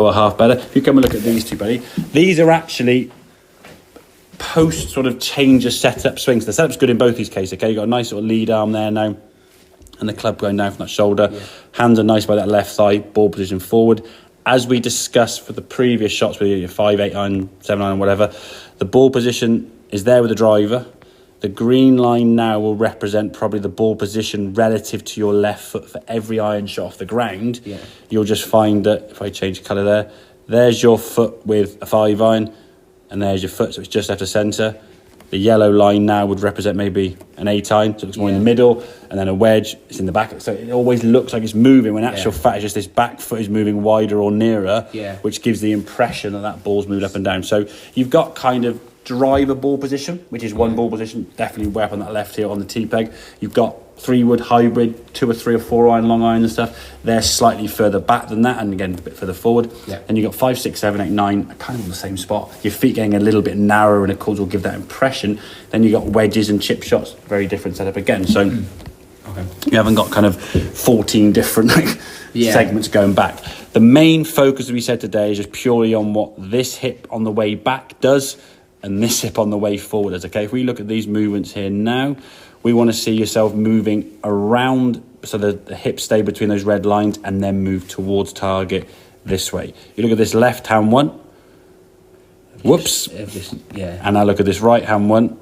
a half better. If you come and look at these two, buddy, these are actually post sort of change of setup swings. The setup's good in both these cases, okay? You've got a nice sort of lead arm there now, and the club going down from that shoulder. Yeah. Hands are nice by that left thigh, ball position forward. As we discussed for the previous shots with your 5, 8 iron, 7 iron, whatever, the ball position is there with the driver. The green line now will represent probably the ball position relative to your left foot for every iron shot off the ground. Yeah. You'll just find that, if I change colour there's your foot with a 5 iron, and there's your foot, so it's just left of centre. The yellow line now would represent maybe an 8 iron, so it looks more in the middle, and then a wedge, it's in the back. So it always looks like it's moving, when actual fact it's just this back foot is moving wider or nearer, which gives the impression that that ball's moved up and down. So you've got kind of driver ball position, which is one ball position, definitely way up on that left here on the T-peg. You've got 3-wood hybrid, 2 or 3 or 4 iron, long iron and stuff. They're slightly further back than that, and again a bit further forward. And you've got 5, 6, 7, 8, 9, kind of on the same spot. Your feet getting a little bit narrower, and of course will give that impression. Then you've got wedges and chip shots, very different setup again. So you haven't got kind of 14 different segments going back. The main focus, as we said today, is just purely on what this hip on the way back does and this hip on the way forward does. Okay, if we look at these movements here now, we want to see yourself moving around so that the hips stay between those red lines and then move towards target this way. You look at this left hand one. Whoops. And I look at this right hand one.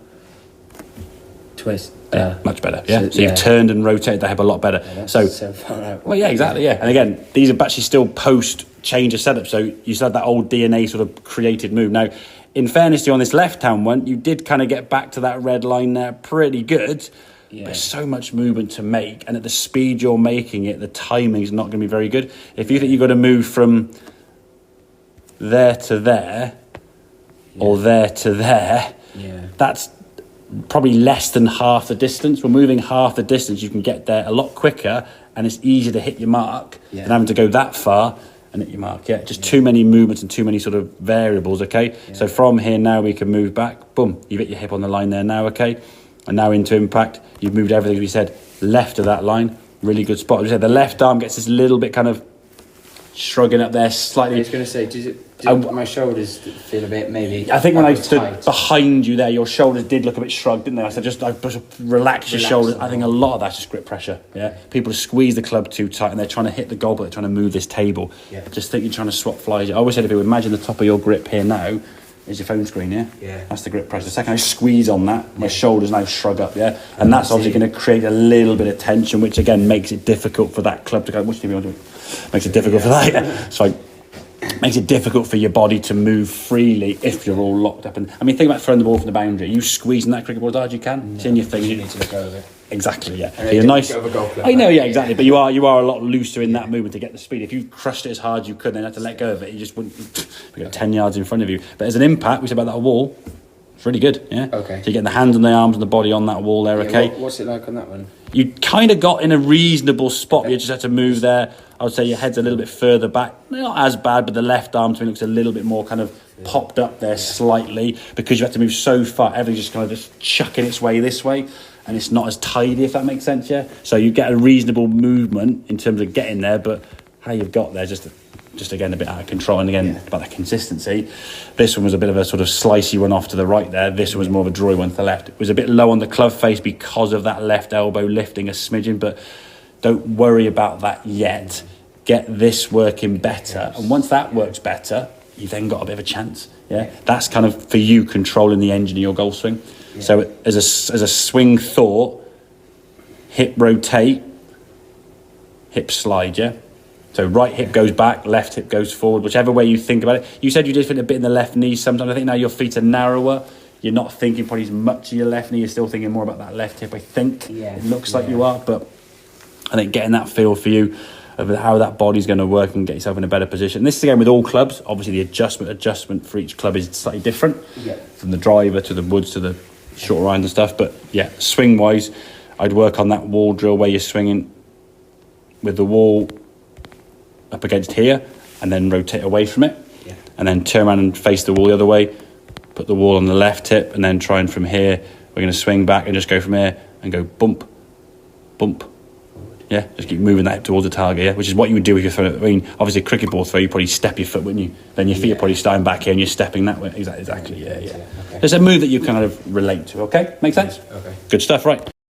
Twist. Much better. Yeah. So you've turned and rotated the hip a lot better. So far out. Well, yeah, exactly. Yeah. And again, these are actually still post change of setup. So you still had that old DNA sort of created move. Now, in fairness to you, on this left-hand one, you did kind of get back to that red line there pretty good. But there's so much movement to make, and at the speed you're making it, the timing is not going to be very good. If you think you've got to move from there to there, or there to there, that's probably less than half the distance. We're moving half the distance, you can get there a lot quicker, and it's easier to hit your mark than having to go that far and hit your mark. Just too many movements and too many sort of variables. So from here now we can move back, boom, you've hit your hip on the line there now. And now into impact, you've moved everything, as we said, left of that line, really good spot. As we said, the left arm gets this little bit kind of shrugging up there slightly. I was going to say, do my shoulders feel a bit maybe? I think when I stood behind you there, your shoulders did look a bit shrugged, didn't they? I said, just relax your shoulders. I think a lot of that's just grip pressure. People squeeze the club too tight, and they're trying to hit the goal, but they're trying to move this table. Just think you're trying to swap flies. I always say to people, imagine the top of your grip here now is your phone screen. That's the grip pressure. The second I squeeze on that, my shoulders now shrug up. And that's obviously going to create a little bit of tension, which again makes it difficult for that club to go. What do you want to do? Makes it difficult for that. So makes it difficult for your body to move freely if you're all locked up. And I mean, think about throwing the ball from the boundary. You squeezing that cricket ball as hard as you can. It's in your thing. You need to let go of it. Exactly. You're nice. I know. Exactly. But you are a lot looser in that movement to get the speed. If you crushed it as hard as you could, then you had to let go of it. You just wouldn't. You got 10 yards in front of you. But as an impact, we said about that wall. It's really good. So you're getting the hands and the arms and the body on that wall there. What's it like on that one? You kind of got in a reasonable spot. You just had to move there. I would say your head's a little bit further back. Not as bad, but the left arm to me looks a little bit more kind of popped up there slightly, because you have to move so far. Everything's just kind of just chucking its way this way, and it's not as tidy, if that makes sense. So you get a reasonable movement in terms of getting there, but how you've got there just again a bit out of control. And again about that consistency, this one was a bit of a sort of slicey one off to the right there. This one was more of a drawy one to the left. It was a bit low on the club face because of that left elbow lifting a smidgen, but don't worry about that yet. Get this working better, and once that works better, you've then got a bit of a chance. That's kind of for you controlling the engine of your golf swing. So as a swing thought, hip rotate, hip slide. So right hip goes back, left hip goes forward, whichever way you think about it. You said you did fit a bit in the left knee sometimes. I think now your feet are narrower. You're not thinking probably as much of your left knee. You're still thinking more about that left hip, I think. It looks like you are, but I think getting that feel for you of how that body's going to work and get yourself in a better position. And this is again with all clubs. Obviously the adjustment for each club is slightly different, from the driver to the woods to the short irons and stuff. But swing wise, I'd work on that wall drill where you're swinging with the wall up against here, and then rotate away from it, and then turn around and face the wall the other way, put the wall on the left hip, and then try and from here we're going to swing back and just go from here and go bump, bump, Yeah, just keep moving that hip towards the target, yeah? Which is what you would do if you're throwing it. I mean, obviously a cricket ball throw, you probably step your foot, wouldn't you? Then your feet are probably starting back here and you're stepping that way. Exactly, yeah. Okay. It's a move that you kind of relate to, okay? Make sense? Okay. Good stuff, right.